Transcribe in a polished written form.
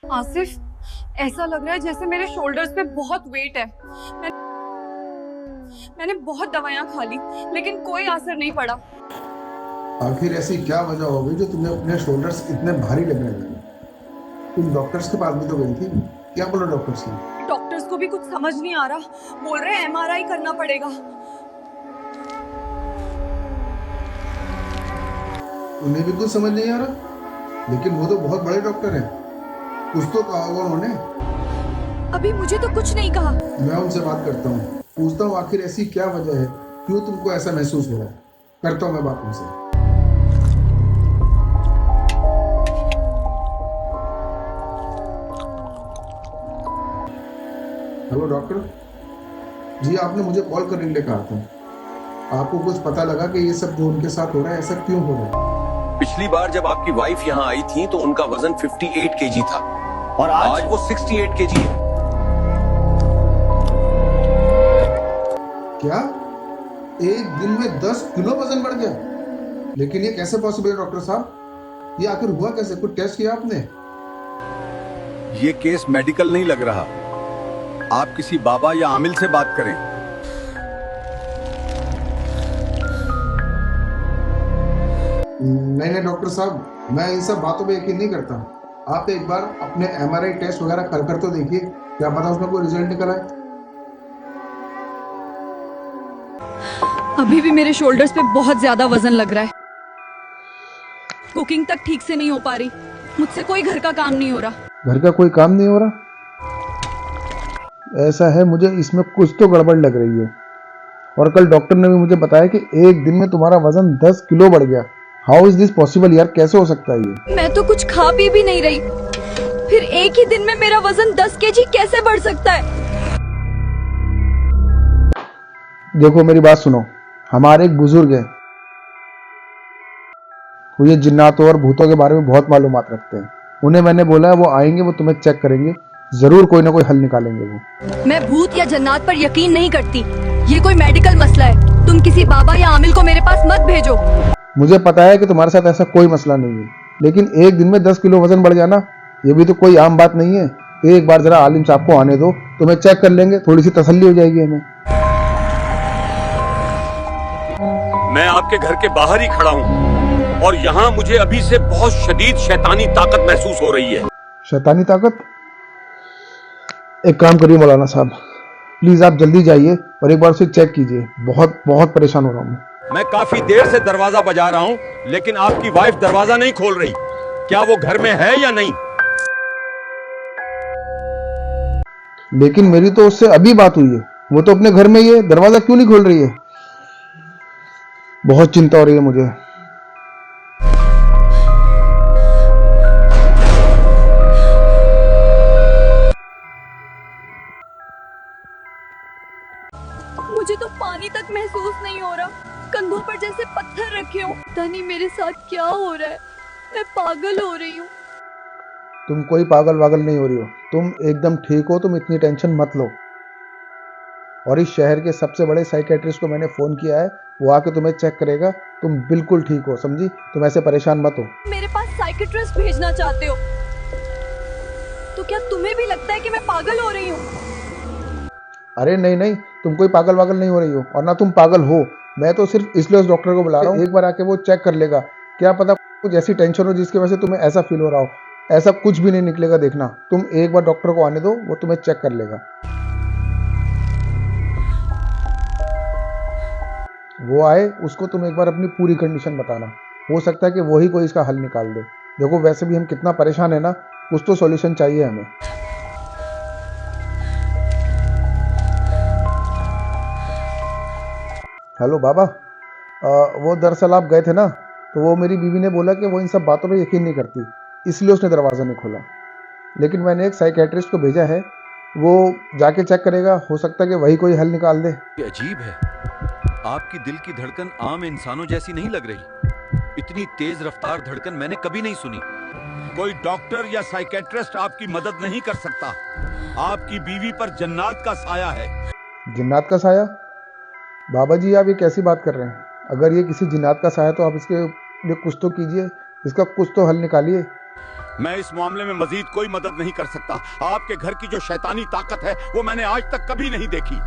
आसिफ, ऐसा लग रहा है जैसे मेरे शोल्डर्स पे बहुत वेट है। मैंने बहुत दवाइयां खा ली लेकिन कोई असर नहीं पड़ा। आखिर ऐसी क्या वजह हो गई जो तुम्हें अपने शोल्डर्स इतने भारी लगने लगे? तुम डॉक्टर्स के पास भी तो गई थी, क्या बोला डॉक्टर्स ने? डॉक्टर्स को भी कुछ समझ नहीं आ रहा, बोल रहे हैं एमआरआई करना पड़ेगा। उन्हें भी कुछ समझ नहीं आ रहा? लेकिन वो तो बहुत बड़े डॉक्टर हैं, कुछ तो कहा होगा उन्होंने। अभी मुझे तो कुछ नहीं कहा। मैं उनसे बात करता हूँ, पूछता हूँ आखिर ऐसी क्या वजह है, क्यों तुमको ऐसा महसूस हो रहा है। करता हूँ मैं बात उनसे। हेलो डॉक्टर जी, आपने मुझे कॉल करने के लिए कहा था। आपको कुछ पता लगा कि ये सब जो उनके साथ हो रहा है ऐसा क्यों हो रहा है? पिछली बार जब आपकी वाइफ यहाँ आई थी तो उनका वजन 58 केजी था और आज वो 68 केजी है। क्या एक दिन में 10 किलो वजन बढ़ गया? लेकिन ये कैसे पॉसिबल है डॉक्टर साहब? ये आखिर हुआ कैसे? कुछ टेस्ट किया आपने? ये केस मेडिकल नहीं लग रहा, आप किसी बाबा या आमिल से बात करें। नहीं डॉक्टर साहब, मैं इन सब बातों पे यकीन नहीं करता। आप एक बार अपने एमआरआई टेस्ट वगैरह कर तो देखिए, क्या पता उसमें कोई रिजल्ट निकल आए। अभी भी मेरे शोल्डर्स पे बहुत ज्यादा वजन लग रहा है। कुकिंग तक ठीक से नहीं हो पा रही, मुझसे कोई घर का काम नहीं हो रहा। घर का कोई काम नहीं हो रहा? ऐसा है, मुझे इसमें कुछ तो गड़बड़ लग रही है। और कल डॉक्टर ने भी मुझे बताया कि एक दिन में तुम्हारा वजन 10 किलो बढ़ गया। हाउ इज दिस पॉसिबल यार, कैसे हो सकता है ये? मैं तो कुछ खा पी भी नहीं रही, फिर एक ही दिन में मेरा वजन 10 केजी कैसे बढ़ सकता है? देखो मेरी बात सुनो, हमारे एक बुजुर्ग है, वो ये जिन्नातों और भूतों के बारे में बहुत मालूमात रखते हैं। उन्हें मैंने बोला है वो आएंगे, वो तुम्हें चेक करेंगे, जरूर कोई ना कोई हल निकालेंगे वो। मैं भूत या जन्नात पर यकीन नहीं करती, ये कोई मेडिकल मसला है। तुम किसी बाबा या आमिल को मेरे पास मत भेजो। मुझे पता है कि तुम्हारे साथ ऐसा कोई मसला नहीं है, लेकिन एक दिन में 10 किलो वजन बढ़ जाना, ये भी तो कोई आम बात नहीं है। एक बार जरा आलिम साहब को आने दो, तुम्हें चेक कर लेंगे, थोड़ी सी तसल्ली हो जाएगी हमें। मैं आपके घर के बाहर ही खड़ा हूँ और यहाँ मुझे अभी से बहुत शदीद शैतानी ताकत महसूस हो रही है। शैतानी ताकत? एक काम करिए मौलाना साहब, प्लीज आप जल्दी जाइए और एक बार उसे चेक कीजिए। बहुत बहुत परेशान हो रहा हूँ। मैं काफी देर से दरवाजा बजा रहा हूँ लेकिन आपकी वाइफ दरवाजा नहीं खोल रही। क्या वो घर में है या नहीं? लेकिन मेरी तो उससे अभी बात हुई है, वो तो अपने घर में ही है, दरवाजा क्यों नहीं खोल रही है? बहुत चिंता हो रही है मुझे। मुझे तो पानी तक महसूस नहीं हो रहा, कंधों पर जैसे पत्थर रखे हो। पता नहीं मेरे साथ क्या हो रहा है, मैं पागल हो रही हूँ। तुम कोई पागल वागल नहीं हो रही हो, तुम एकदम ठीक हो, तुम इतनी टेंशन मत लो। और इस शहर के सबसे बड़े साइकेट्रिस्ट को मैंने फोन किया है, वो आके तुम्हें चेक करेगा। तुम बिल्कुल ठीक हो, समझी? तुम ऐसे परेशान मत हो। मेरे पास साइकियाट्रिस्ट भेजना चाहते हो तो क्या तुम्हें भी लगता है कि मैं पागल हो रही हूँ? अरे नहीं, तुम कोई पागल वागल नहीं हो रही हो, और ना तुम पागल हो। मैं तो सिर्फ इसलिए उस डॉक्टर को बुला रहा हूँ, एक बार आके वो चेक कर लेगा। क्या पता कुछ ऐसी टेंशन हो जिसकी वजह से तुम्हें ऐसा फील हो रहा हो। ऐसा कुछ भी नहीं निकलेगा, देखना। तुम एक बार डॉक्टर को आने दो, वो तुम्हें चेक कर लेगा। वो आए, उसको तुम एक बार अपनी पूरी कंडीशन बताना, हो सकता है कि वो ही कोई इसका हल निकाल दे। देखो वैसे भी हम कितना परेशान है ना, कुछ तो सॉल्यूशन चाहिए हमें। हेलो बाबा, वो दरअसल आप गए थे ना, तो वो मेरी बीवी ने बोला कि वो इन सब बातों पे यकीन नहीं करती, इसलिए उसने दरवाज़ा नहीं खोला। लेकिन मैंने एक साइकेट्रिस्ट को भेजा है, वो जाके चेक करेगा, हो सकता है कि वही कोई हल निकाल दे। ये अजीब है, आपकी दिल की धड़कन आम इंसानों जैसी नहीं लग रही। इतनी तेज रफ्तार धड़कन मैंने कभी नहीं सुनी। कोई डॉक्टर या साइकेट्रिस्ट आपकी मदद नहीं कर सकता। आपकी बीवी पर जन्नात का साया है। जिन्नात का साया? बाबा जी आप ये कैसी बात कर रहे हैं? अगर ये किसी जिन्नात का साया तो आप इसके लिए कुछ तो कीजिए, इसका कुछ तो हल निकालिए। मैं इस मामले में मजीद कोई मदद नहीं कर सकता। आपके घर की जो शैतानी ताकत है वो मैंने आज तक कभी नहीं देखी।